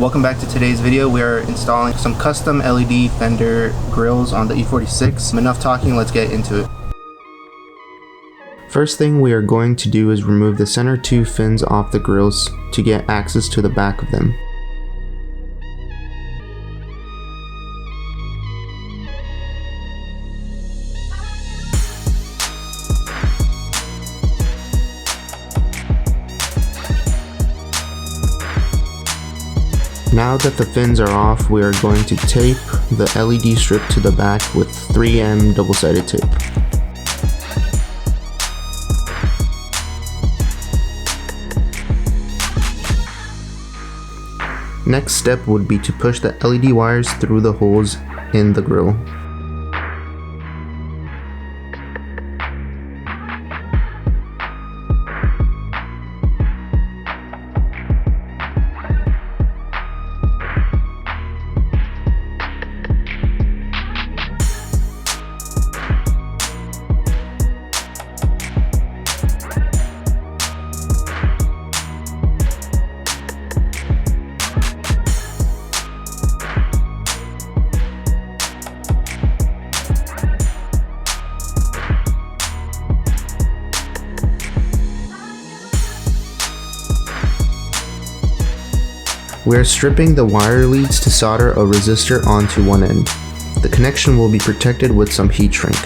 Welcome back to today's video. We are installing some custom LED fender grills on the E46. Enough talking, let's get into it. First thing we are going to do is remove the center two fins off the grills to get access to the back of them. Now that the fins are off, we are going to tape the LED strip to the back with 3M double-sided tape. Next step would be to push the LED wires through the holes in the grill. We are stripping the wire leads to solder a resistor onto one end. The connection will be protected with some heat shrink.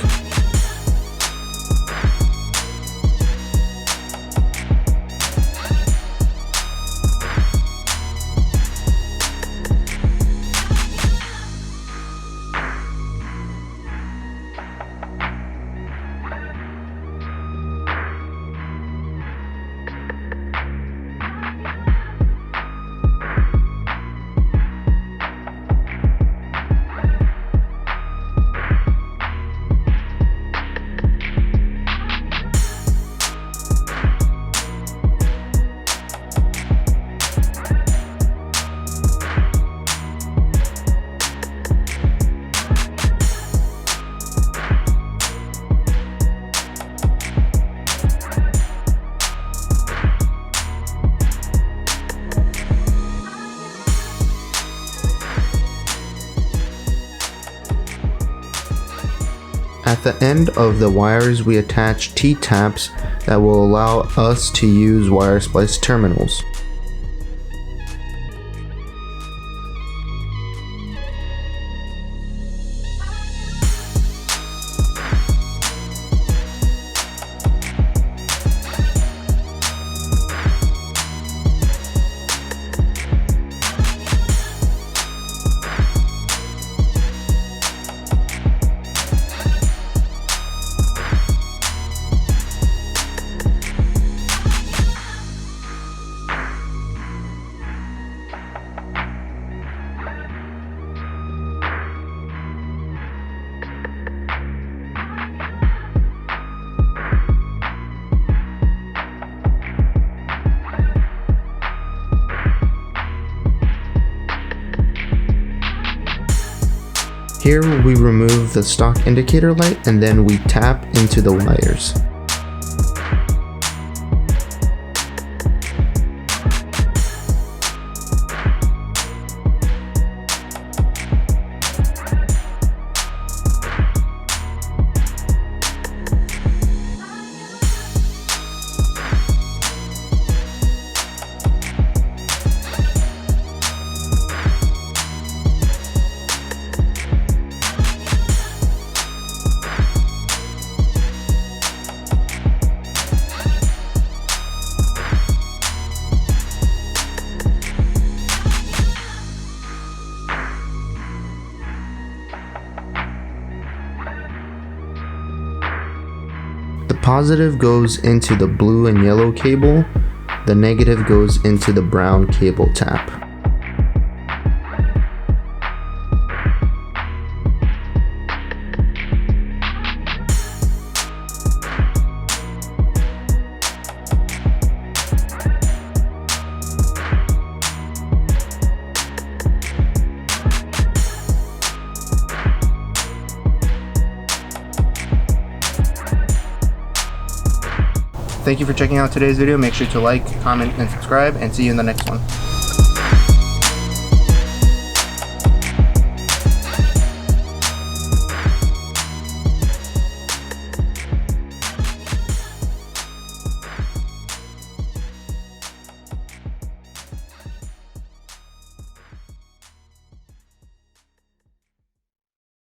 At the end of the wires, we attach T-taps that will allow us to use wire splice terminals. Here we remove the stock indicator light and then we tap into the wires. The positive goes into the blue and yellow cable, the negative goes into the brown cable tap. Thank you for checking out today's video. Make sure to like, comment, and subscribe, and see you in the next one.